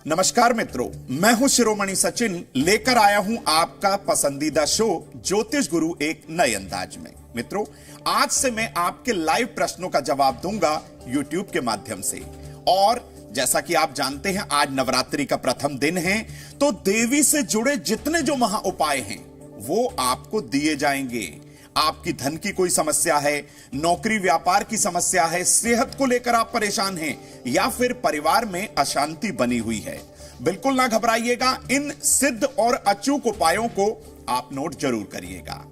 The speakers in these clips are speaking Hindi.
नमस्कार मित्रों, मैं हूं शिरोमणि सचिन, लेकर आया हूं आपका पसंदीदा शो ज्योतिष गुरु एक नए अंदाज में। मित्रों, आज से मैं आपके लाइव प्रश्नों का जवाब दूंगा YouTube के माध्यम से। और जैसा कि आप जानते हैं, आज नवरात्रि का प्रथम दिन है, तो देवी से जुड़े जितने जो महा उपाय हैं वो आपको दिए जाएंगे। आपकी धन की कोई समस्या है, नौकरी व्यापार की समस्या है, सेहत को लेकर आप परेशान हैं, या फिर परिवार में अशांति बनी हुई है, बिल्कुल ना घबराइएगा। इन सिद्ध और अचूक उपायों को आप नोट जरूर करिएगा।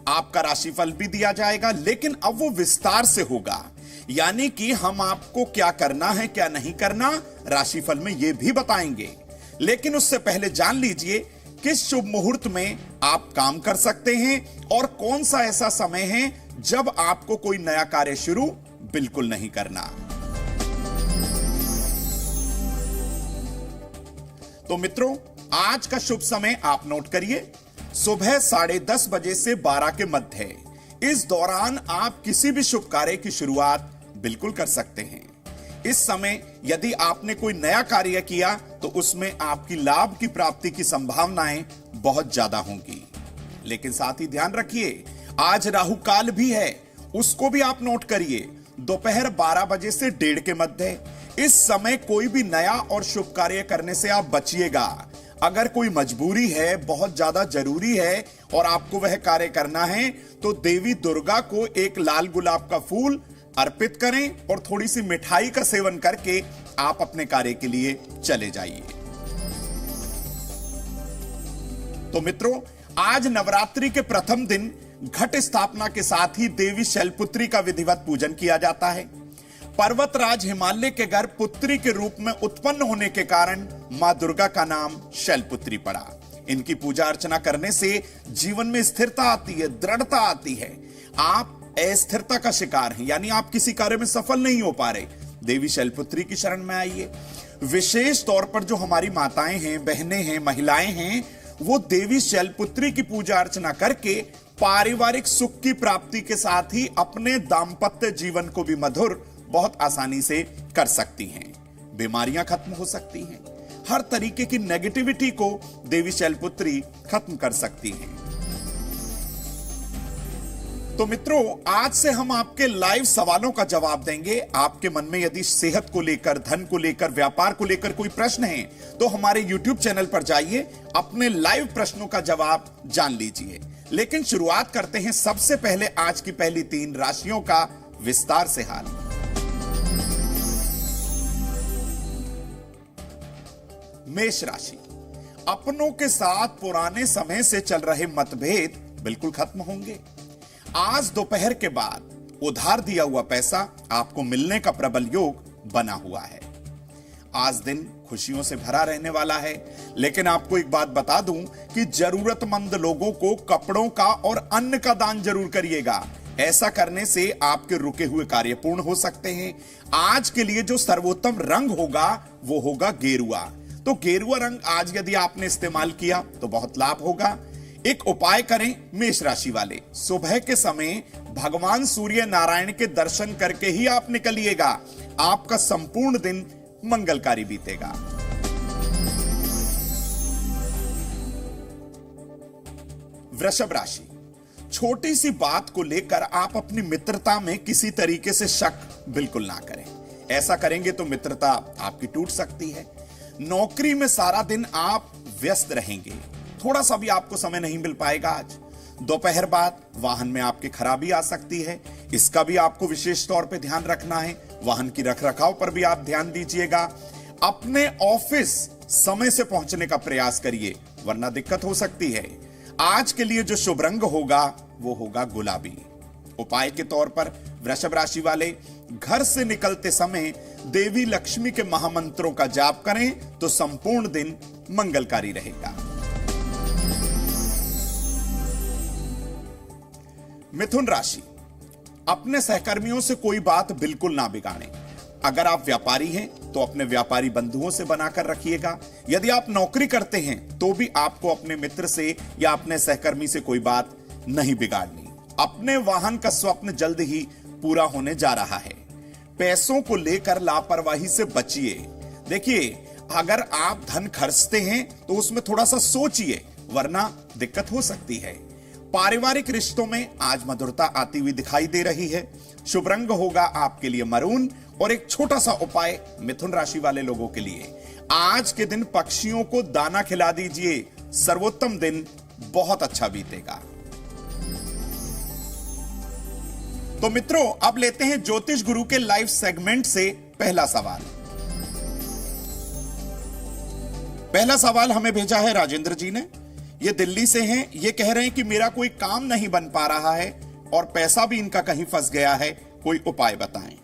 आपका राशिफल भी दिया जाएगा, लेकिन अब वो विस्तार से होगा, यानी कि हम आपको क्या करना है क्या नहीं करना राशिफल में ये भी बताएंगे। लेकिन उससे पहले जान लीजिए किस शुभ मुहूर्त में आप काम कर सकते हैं और कौन सा ऐसा समय है जब आपको कोई नया कार्य शुरू बिल्कुल नहीं करना। तो मित्रों, आज का शुभ समय आप नोट करिए, सुबह 10:30 बजे से 12 के मध्य है। इस दौरान आप किसी भी शुभ कार्य की शुरुआत बिल्कुल कर सकते हैं। इस समय यदि आपने कोई नया कार्य किया तो उसमें आपकी लाभ की प्राप्ति की संभावनाएं बहुत ज्यादा होंगी। लेकिन साथ ही ध्यान रखिए, आज राहु काल भी है, उसको भी आप नोट करिए, दोपहर 12 बजे से 1:30 के मध्य। इस समय कोई भी नया और शुभ कार्य करने से आप बचिएगा। अगर कोई मजबूरी है, बहुत ज्यादा जरूरी है और आपको वह कार्य करना है, तो देवी दुर्गा को एक लाल गुलाब का फूल अर्पित करें और थोड़ी सी मिठाई का सेवन करके आप अपने कार्य के लिए चले जाइए। तो मित्रों, आज नवरात्रि के प्रथम दिन घट स्थापना के साथ ही देवी शैलपुत्री का विधिवत पूजन किया जाता है। पर्वतराज हिमालय के गर्भ पुत्री के रूप में उत्पन्न होने के कारण मां दुर्गा का नाम शैलपुत्री पड़ा। इनकी पूजा अर्चना करने से जीवन में स्थिरता आती है, दृढ़ता आती है। आप अस्थिरता का शिकार हैं, यानी आप किसी कार्य में सफल नहीं हो पा रहे, देवी शैलपुत्री की शरण में आइए। विशेष तौर पर जो हमारी माताएं हैं, बहनें हैं, महिलाएं हैं, वो देवी शैलपुत्री की पूजा अर्चना करके पारिवारिक सुख की प्राप्ति के साथ ही अपने दाम्पत्य जीवन को भी मधुर बहुत आसानी से कर सकती हैं। बीमारियां खत्म हो सकती हैं, हर तरीके की नेगेटिविटी को देवी शैलपुत्री खत्म कर सकती हैं। तो मित्रों, आज से हम आपके लाइव सवालों का जवाब देंगे। आपके मन में यदि सेहत को लेकर, धन को लेकर, व्यापार को लेकर कोई प्रश्न है तो हमारे YouTube चैनल पर जाइए, अपने लाइव प्रश्नों का जवाब जान लीजिए। लेकिन शुरुआत करते हैं सबसे पहले आज की पहली 3 राशियों का विस्तार से हाल। मेष राशि, अपनों के साथ पुराने समय से चल रहे मतभेद बिल्कुल खत्म होंगे। आज दोपहर के बाद उधार दिया हुआ पैसा आपको मिलने का प्रबल योग बना हुआ है। आज दिन खुशियों से भरा रहने वाला है, लेकिन आपको एक बात बता दूं कि जरूरतमंद लोगों को कपड़ों का और अन्न का दान जरूर करिएगा। ऐसा करने से आपके रुके हुए कार्य पूर्ण हो सकते हैं। आज के लिए जो सर्वोत्तम रंग होगा वो होगा गेरुआ। तो गेरुआ रंग आज यदि आपने इस्तेमाल किया तो बहुत लाभ होगा। एक उपाय करें मेष राशि वाले, सुबह के समय भगवान सूर्य नारायण के दर्शन करके ही आप निकलिएगा। आपका संपूर्ण दिन मंगलकारी बीतेगा। वृषभ राशि, छोटी सी बात को लेकर आप अपनी मित्रता में किसी तरीके से शक बिल्कुल ना करें। ऐसा करेंगे तो मित्रता आपकी टूट सकती है। नौकरी में सारा दिन आप व्यस्त रहेंगे, थोड़ा सा भी आपको समय नहीं मिल पाएगा। आज दोपहर बाद वाहन में आपकी खराबी आ सकती है, इसका भी आपको विशेष तौर पे ध्यान रखना है। वाहन की रखरखाव पर भी आप ध्यान दीजिएगा। अपने ऑफिस समय से पहुंचने का प्रयास करिए, वरना दिक्कत हो सकती है। आज के लिए जो शुभ रंग होगा वो होगा गुलाबी। उपाय के तौर पर वृषभ राशि वाले घर से निकलते समय देवी लक्ष्मी के महामंत्रों का जाप करें तो संपूर्ण दिन मंगलकारी रहेगा। मिथुन राशि, अपने सहकर्मियों से कोई बात बिल्कुल ना बिगाड़ें। अगर आप व्यापारी हैं तो अपने व्यापारी बंधुओं से बनाकर रखिएगा। यदि आप नौकरी करते हैं तो भी आपको अपने मित्र से या अपने सहकर्मी से कोई बात नहीं बिगाड़नी। अपने वाहन का स्वप्न जल्द ही पूरा होने जा रहा है। पैसों को लेकर लापरवाही से बचिए। देखिए, अगर आप धन खर्चते हैं तो उसमें थोड़ा सा सोचिए, वरना दिक्कत हो सकती है। पारिवारिक रिश्तों में आज मधुरता आती हुई दिखाई दे रही है। शुभ रंग होगा आपके लिए मरून। और एक छोटा सा उपाय मिथुन राशि वाले लोगों के लिए, आज के दिन पक्षियों को दाना खिला दीजिए, सर्वोत्तम दिन, बहुत अच्छा बीतेगा। तो मित्रों, अब लेते हैं ज्योतिष गुरु के लाइव सेगमेंट से पहला सवाल। पहला सवाल हमें भेजा है राजेंद्र जी ने। ये दिल्ली से हैं। ये कह रहे हैं कि मेरा कोई काम नहीं बन पा रहा है और पैसा भी इनका कहीं फंस गया है, कोई उपाय बताएं।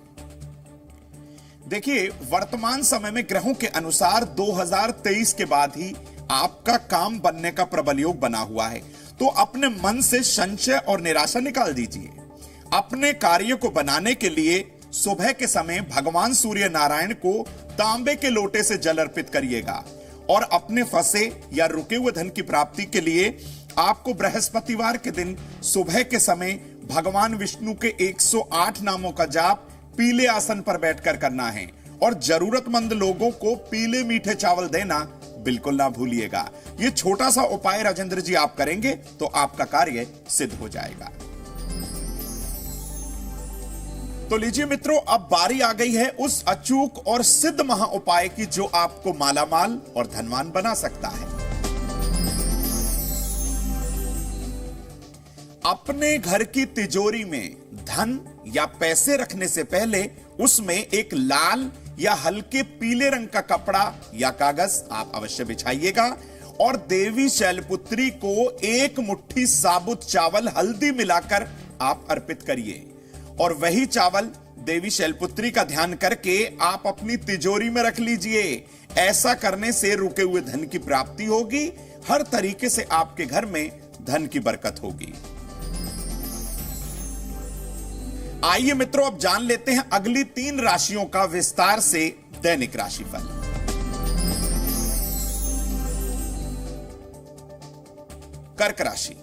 देखिए, वर्तमान समय में ग्रहों के अनुसार 2023 के बाद ही आपका काम बनने का प्रबल योग बना हुआ है। तो अपने मन से संशय और निराशा निकाल दीजिए। अपने कार्य को बनाने के लिए सुबह के समय भगवान सूर्य नारायण को तांबे के लोटे से जल अर्पित करिएगा। और अपने फंसे या रुके हुए धन की प्राप्ति के लिए आपको बृहस्पतिवार के दिन सुबह के समय भगवान विष्णु के 108 नामों का जाप पीले आसन पर बैठकर करना है। और जरूरतमंद लोगों को पीले मीठे चावल देना बिल्कुल ना भूलिएगा। यह छोटा सा उपाय राजेंद्र जी आप करेंगे तो आपका कार्य सिद्ध हो जाएगा। तो लीजिए मित्रों, अब बारी आ गई है उस अचूक और सिद्ध महा उपाय की जो आपको मालामाल और धनवान बना सकता है। अपने घर की तिजोरी में धन या पैसे रखने से पहले उसमें एक लाल या हल्के पीले रंग का कपड़ा या कागज आप अवश्य बिछाइएगा। और देवी शैलपुत्री को एक मुट्ठी साबुत चावल हल्दी मिलाकर आप अर्पित करिए। और वही चावल देवी शैलपुत्री का ध्यान करके आप अपनी तिजोरी में रख लीजिए। ऐसा करने से रुके हुए धन की प्राप्ति होगी। हर तरीके से आपके घर में धन की बरकत होगी। आइए मित्रों, अब जान लेते हैं अगली 3 राशियों का विस्तार से दैनिक राशिफल। कर्क राशि,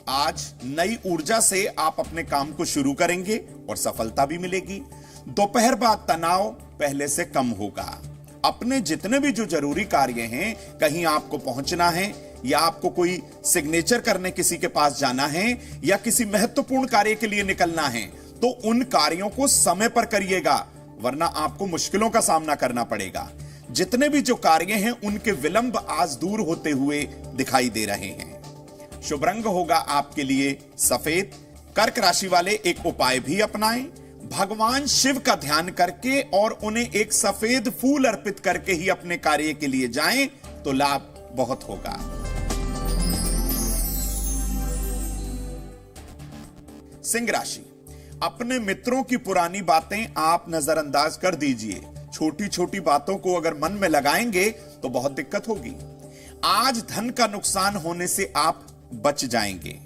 आज नई ऊर्जा से आप अपने काम को शुरू करेंगे और सफलता भी मिलेगी। दोपहर बाद तनाव पहले से कम होगा। अपने जितने भी जो जरूरी कार्य हैं, कहीं आपको पहुंचना है या आपको कोई सिग्नेचर करने किसी के पास जाना है या किसी महत्वपूर्ण कार्य के लिए निकलना है, तो उन कार्यों को समय पर करिएगा, वरना आपको मुश्किलों का सामना करना पड़ेगा। जितने भी जो कार्य हैं उनके विलंब आज दूर होते हुए दिखाई दे रहे हैं। शुभ रंग होगा आपके लिए सफेद। कर्क राशि वाले एक उपाय भी अपनाएं। भगवान शिव का ध्यान करके और उन्हें एक सफेद फूल अर्पित करके ही अपने कार्य के लिए जाएं तो लाभ बहुत होगा। सिंह राशि, अपने मित्रों की पुरानी बातें आप नजरअंदाज कर दीजिए। छोटी छोटी बातों को अगर मन में लगाएंगे तो बहुत दिक्कत होगी। आज धन का नुकसान होने से आप बच जाएंगे।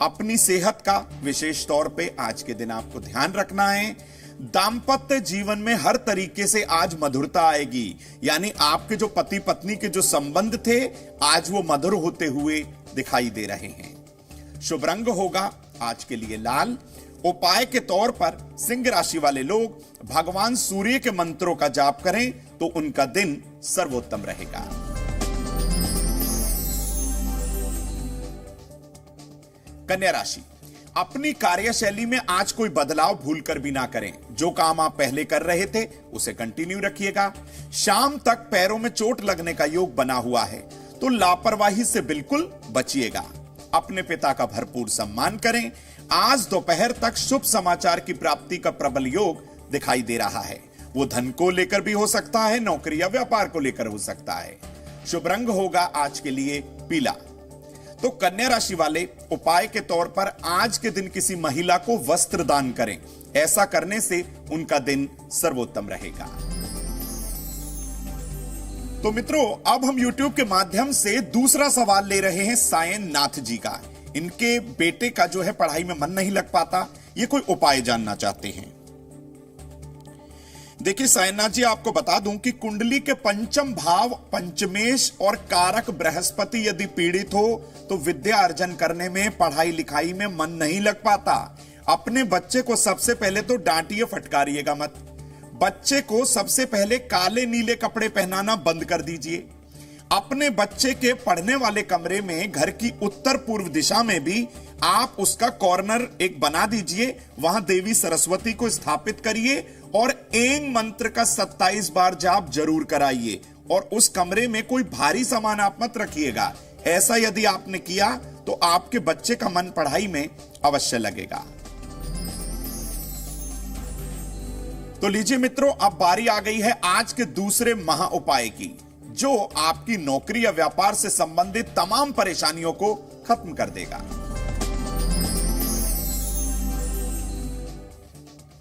अपनी सेहत का विशेष तौर पे आज के दिन आपको ध्यान रखना है। दाम्पत्य जीवन में हर तरीके से आज मधुरता आएगी, यानी आपके जो पति पत्नी के जो संबंध थे आज वो मधुर होते हुए दिखाई दे रहे हैं। शुभ रंग होगा आज के लिए लाल। उपाय के तौर पर सिंह राशि वाले लोग भगवान सूर्य के मंत्रों का जाप करें तो उनका दिन सर्वोत्तम रहेगा। कन्या राशि, अपनी कार्यशैली में आज कोई बदलाव भूलकर भी ना करें। जो काम आप पहले कर रहे थे उसे कंटिन्यू रखिएगा। शाम तक पैरों में चोट लगने का योग बना हुआ है, तो लापरवाही से बिल्कुल बचिएगा। अपने पिता का भरपूर सम्मान करें। आज दोपहर तक शुभ समाचार की प्राप्ति का प्रबल योग दिखाई दे रहा है। वो धन को लेकर भी हो सकता है, नौकरी या व्यापार को लेकर हो सकता है। शुभ रंग होगा आज के लिए पीला। तो कन्या राशि वाले उपाय के तौर पर आज के दिन किसी महिला को वस्त्र दान करें। ऐसा करने से उनका दिन सर्वोत्तम रहेगा। तो मित्रों, अब हम YouTube के माध्यम से दूसरा सवाल ले रहे हैं सायन नाथ जी का। इनके बेटे का जो है पढ़ाई में मन नहीं लग पाता, ये कोई उपाय जानना चाहते हैं। देखिए सायनाथ जी, आपको बता दूं कि कुंडली के पंचम भाव पंचमेश और कारक बृहस्पति यदि पीड़ित हो तो विद्या अर्जन करने में, पढ़ाई लिखाई में मन नहीं लग पाता। अपने बच्चे को सबसे पहले तो डांटिए, फटकारिएगा मत। बच्चे को सबसे पहले काले नीले कपड़े पहनाना बंद कर दीजिए। अपने बच्चे के पढ़ने वाले कमरे में घर की उत्तर पूर्व दिशा में भी आप उसका कॉर्नर एक बना दीजिए, वहां देवी सरस्वती को स्थापित करिए और एंग मंत्र का 27 बार जाप जरूर कराइए। और उस कमरे में कोई भारी सामान आप मत रखिएगा। ऐसा यदि आपने किया तो आपके बच्चे का मन पढ़ाई में अवश्य लगेगा। तो लीजिए मित्रों, अब बारी आ गई है आज के दूसरे महा उपाय की, जो आपकी नौकरी या व्यापार से संबंधित तमाम परेशानियों को खत्म कर देगा।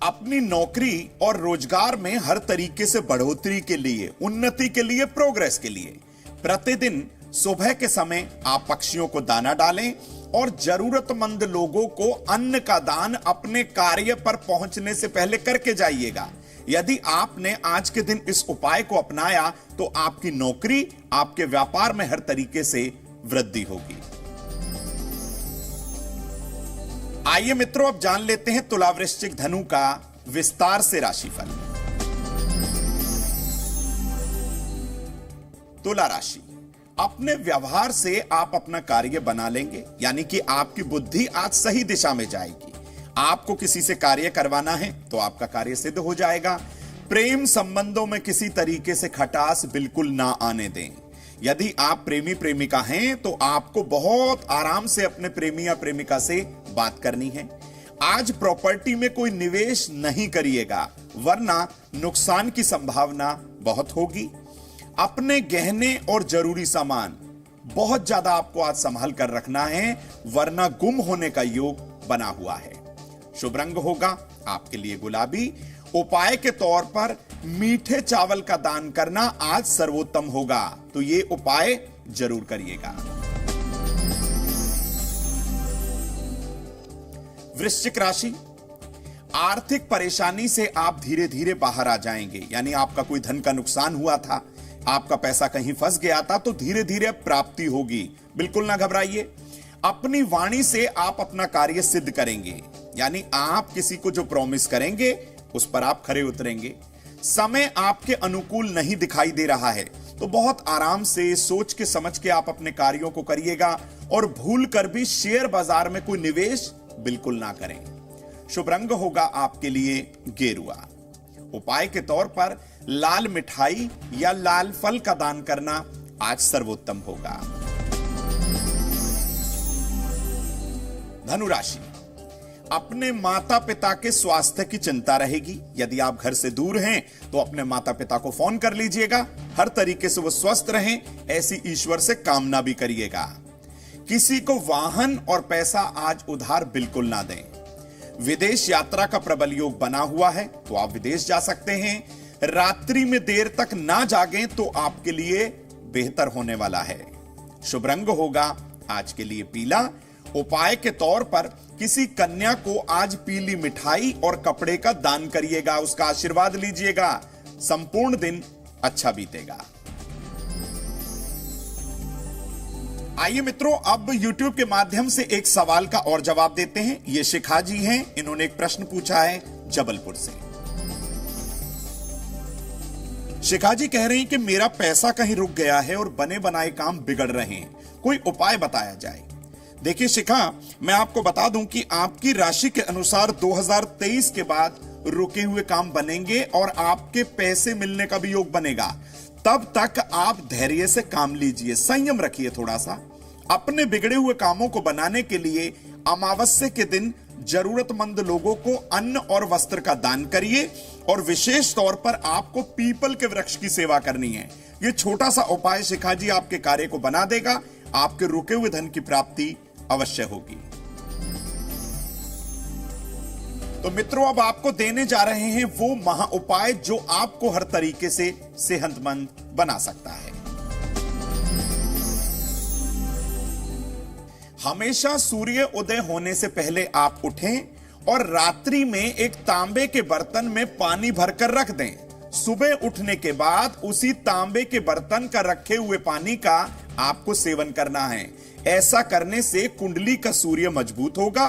अपनी नौकरी और रोजगार में हर तरीके से बढ़ोतरी के लिए, उन्नति के लिए, प्रोग्रेस के लिए प्रतिदिन सुबह के समय आप पक्षियों को दाना डालें और जरूरतमंद लोगों को अन्न का दान अपने कार्य पर पहुंचने से पहले करके जाइएगा। यदि आपने आज के दिन इस उपाय को अपनाया तो आपकी नौकरी, आपके व्यापार में हर तरीके से वृद्धि होगी। आइए मित्रों, अब जान लेते हैं तुला, वृश्चिक, धनु का विस्तार से राशिफल। तुला राशि, अपने व्यवहार से आप अपना कार्य बना लेंगे, यानी कि आपकी बुद्धि आज सही दिशा में जाएगी। आपको किसी से कार्य करवाना है तो आपका कार्य सिद्ध हो जाएगा। प्रेम संबंधों में किसी तरीके से खटास बिल्कुल ना आने दें। यदि आप प्रेमी प्रेमिका हैं तो आपको बहुत आराम से अपने प्रेमी या प्रेमिका से बात करनी है। आज प्रॉपर्टी में कोई निवेश नहीं करिएगा, वरना नुकसान की संभावना बहुत होगी। अपने गहने और जरूरी सामान बहुत ज्यादा आपको आज संभाल कर रखना है, वरना गुम होने का योग बना हुआ है। शुभ रंग होगा आपके लिए गुलाबी। उपाय के तौर पर मीठे चावल का दान करना आज सर्वोत्तम होगा, तो ये उपाय जरूर करिएगा। वृश्चिक राशि, आर्थिक परेशानी से आप धीरे धीरे बाहर आ जाएंगे, यानी आपका कोई धन का नुकसान हुआ था, आपका पैसा कहीं फंस गया था, तो धीरे धीरे प्राप्ति होगी। बिल्कुल ना घबराइए। अपनी वाणी से आप अपना कार्य सिद्ध करेंगे, यानी आप किसी को जो प्रॉमिस करेंगे उस पर आप खरे उतरेंगे। समय आपके अनुकूल नहीं दिखाई दे रहा है, तो बहुत आराम से सोच के समझ के आप अपने कार्यों को करिएगा और भूल कर भी शेयर बाजार में कोई निवेश बिल्कुल ना करें। शुभ रंग होगा आपके लिए गेरुआ। उपाय के तौर पर लाल मिठाई या लाल फल का दान करना आज सर्वोत्तम होगा। धनु राशि, अपने माता पिता के स्वास्थ्य की चिंता रहेगी। यदि आप घर से दूर हैं तो अपने माता पिता को फोन कर लीजिएगा, हर तरीके से वो स्वस्थ रहें, ऐसी ईश्वर से कामना भी करिएगा। किसी को वाहन और पैसा आज उधार बिल्कुल ना दें। विदेश यात्रा का प्रबल योग बना हुआ है, तो आप विदेश जा सकते हैं। रात्रि में देर तक ना जागें तो आपके लिए बेहतर होने वाला है। शुभ रंग होगा आज के लिए पीला। उपाय के तौर पर किसी कन्या को आज पीली मिठाई और कपड़े का दान करिएगा, उसका आशीर्वाद लीजिएगा, संपूर्ण दिन अच्छा बीतेगा। आइए मित्रों, अब YouTube के माध्यम से एक सवाल का और जवाब देते हैं। ये शिखा जी हैं, इन्होंने एक प्रश्न पूछा है जबलपुर से। शिखा जी कह रहे हैं कि मेरा पैसा कहीं रुक गया है और बने बनाए काम बिगड़ रहे हैं, कोई उपाय बताया जाए। देखिए शिखा, मैं आपको बता दूं कि आपकी राशि के अनुसार 2023 के बाद रुके हुए काम बनेंगे और आपके पैसे मिलने का भी योग बनेगा। तब तक आप धैर्य से काम लीजिए, संयम रखिए थोड़ा सा। अपने बिगड़े हुए कामों को बनाने के लिए अमावस्या के दिन जरूरतमंद लोगों को अन्न और वस्त्र का दान करिए और विशेष तौर पर आपको पीपल के वृक्ष की सेवा करनी है। यह छोटा सा उपाय शिखा जी आपके कार्य को बना देगा, आपके रुके हुए धन की प्राप्ति अवश्य होगी। तो मित्रों, अब आपको देने जा रहे हैं वो महा उपाय जो आपको हर तरीके से सेहतमंद बना सकता है। हमेशा सूर्य उदय होने से पहले आप उठें और रात्रि में एक तांबे के बर्तन में पानी भरकर रख दें। सुबह उठने के बाद उसी तांबे के बर्तन का रखे हुए पानी का आपको सेवन करना है। ऐसा करने से कुंडली का सूर्य मजबूत होगा,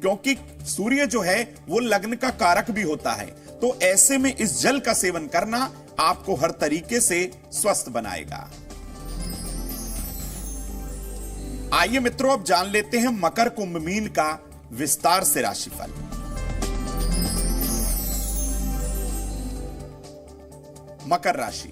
क्योंकि सूर्य जो है वो लग्न का कारक भी होता है, तो ऐसे में इस जल का सेवन करना आपको हर तरीके से स्वस्थ बनाएगा। आइए मित्रों, अब जान लेते हैं मकर कुंभ मीन का विस्तार से राशिफल। मकर राशि,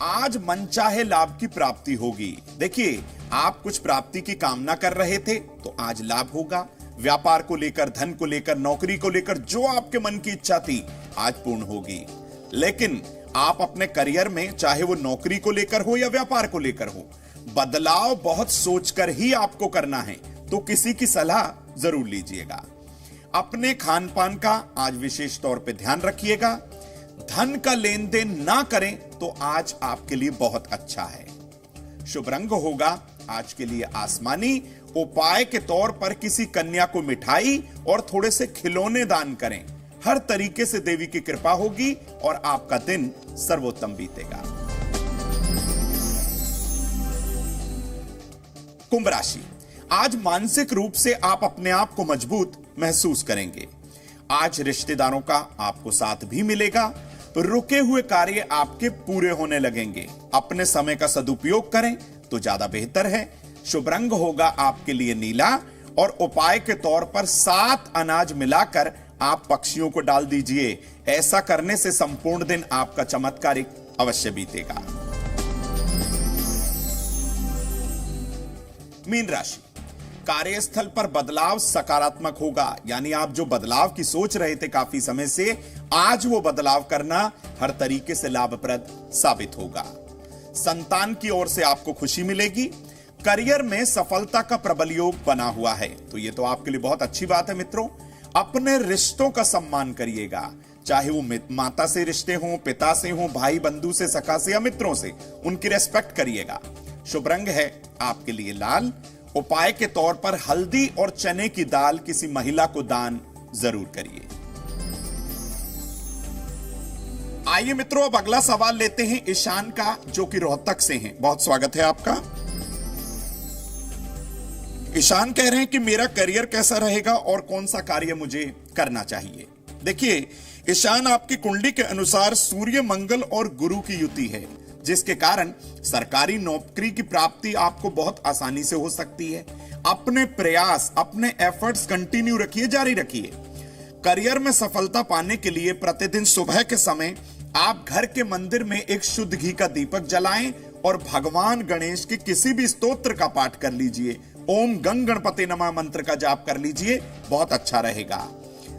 आज मनचाहे लाभ की प्राप्ति होगी। देखिए, आप कुछ प्राप्ति की कामना कर रहे थे तो आज लाभ होगा। व्यापार को लेकर, धन को लेकर, नौकरी को लेकर जो आपके मन की इच्छा थी आज पूर्ण होगी। लेकिन आप अपने करियर में, चाहे वो नौकरी को लेकर हो या व्यापार को लेकर हो, बदलाव बहुत सोचकर ही आपको करना है, तो किसी की सलाह जरूर लीजिएगा। अपने खान पान का आज विशेष तौर पे ध्यान रखिएगा। धन का लेन देन ना करें तो आज आपके लिए बहुत अच्छा है। शुभ रंग होगा आज के लिए आसमानी। उपाय के तौर पर किसी कन्या को मिठाई और थोड़े से खिलौने दान करें। हर तरीके से देवी की कृपा होगी और आपका दिन सर्वोत्तम बीतेगा। कुंभ राशि, आज मानसिक रूप से आप अपने आप को मजबूत महसूस करेंगे। आज रिश्तेदारों का आपको साथ भी मिलेगा। रुके हुए कार्य आपके पूरे होने लगेंगे। अपने समय का सदुपयोग करें तो ज्यादा बेहतर है। शुभ रंग होगा आपके लिए नीला और उपाय के तौर पर 7 अनाज मिलाकर आप पक्षियों को डाल दीजिए। ऐसा करने से संपूर्ण दिन आपका चमत्कारिक अवश्य बीतेगा। मीन राशि, कार्यस्थल पर बदलाव सकारात्मक होगा। यानी आप जो बदलाव की सोच रहे थे काफी समय से, आज वो बदलाव करना हर तरीके से लाभप्रद साबित होगा। संतान की ओर से आपको खुशी मिलेगी। करियर में सफलता का प्रबल योग बना हुआ है, तो ये तो आपके लिए बहुत अच्छी बात है मित्रों। अपने रिश्तों का सम्मान करिएगा, चाहे वो माता से रिश्ते हों, पिता से हों, भाई बंधु से, सखा से या मित्रों से, उनकी रेस्पेक्ट करिएगा। शुभ रंग है आपके लिए लाल। उपाय के तौर पर हल्दी और चने की दाल किसी महिला को दान जरूर करिए। आइए मित्रों, अब अगला सवाल लेते हैं ईशान का, जो कि रोहतक से हैं। बहुत स्वागत है आपका। ईशान कह रहे हैं कि मेरा करियर कैसा रहेगा और कौन सा कार्य मुझे करना चाहिए। देखिए ईशान, आपकी कुंडली के अनुसार सूर्य, मंगल और गुरु की युति है, जिसके कारण सरकारी नौकरी की प्राप्ति आपको बहुत आसानी से हो सकती है। अपने प्रयास, अपने एफर्ट्स कंटिन्यू रखिए, जारी रखिए। करियर में सफलता पाने के लिए प्रतिदिन सुबह के समय आप घर के मंदिर में एक शुद्ध घी का दीपक जलाएं और भगवान गणेश के किसी भी स्तोत्र का पाठ कर लीजिए। ओम गंग गणपते नमः मंत्र का जाप कर लीजिए, बहुत अच्छा रहेगा।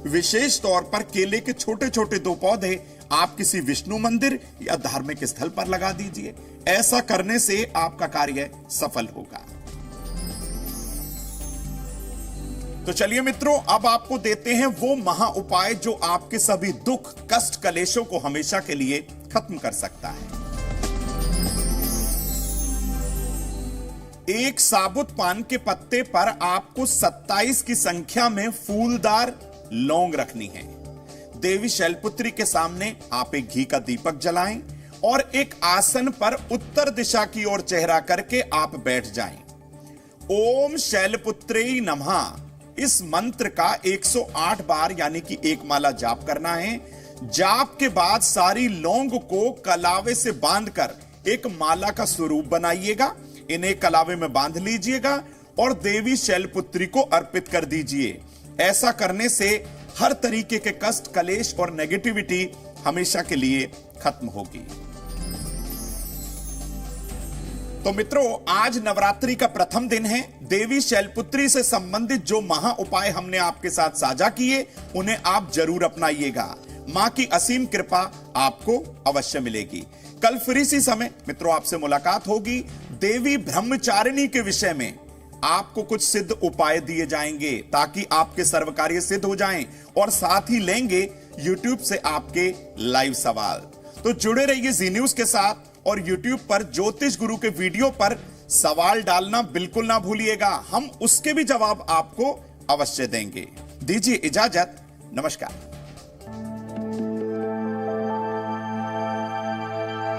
विशेष तौर पर केले के छोटे छोटे 2 पौधे आप किसी विष्णु मंदिर या धार्मिक स्थल पर लगा दीजिए। ऐसा करने से आपका कार्य सफल होगा। तो चलिए मित्रों, अब आपको देते हैं वो महा उपाय जो आपके सभी दुख, कष्ट, कलेशों को हमेशा के लिए खत्म कर सकता है। एक साबुत पान के पत्ते पर आपको 27 की संख्या में फूलदार लौंग रखनी है। देवी शैलपुत्री के सामने आप एक घी का दीपक जलाएं और एक आसन पर उत्तर दिशा की ओर चेहरा करके आप बैठ जाएं। ओम शैलपुत्रे नमः इस मंत्र का 108 बार यानी कि 1 माला जाप करना है। जाप के बाद सारी लौंग को कलावे से बांधकर एक माला का स्वरूप बनाइएगा। इन्हें कलावे में बांध लीजिएगा और देवी शैलपुत्री को अर्पित कर दीजिए। ऐसा करने से हर तरीके के कष्ट, कलेश और नेगेटिविटी हमेशा के लिए खत्म होगी। तो मित्रों, आज नवरात्रि का प्रथम दिन है। देवी शैलपुत्री से संबंधित जो महा उपाय हमने आपके साथ साझा किए, उन्हें आप जरूर अपनाइएगा। मां की असीम कृपा आपको अवश्य मिलेगी। कल फिर इसी समय मित्रों आपसे मुलाकात होगी। देवी ब्रह्मचारिणी के विषय में आपको कुछ सिद्ध उपाय दिए जाएंगे ताकि आपके सर्व कार्य सिद्ध हो जाएं, और साथ ही लेंगे YouTube से आपके लाइव सवाल। तो जुड़े रहिए जी न्यूज के साथ, और YouTube पर ज्योतिष गुरु के वीडियो पर सवाल डालना बिल्कुल ना भूलिएगा। हम उसके भी जवाब आपको अवश्य देंगे। दीजिए इजाजत, नमस्कार।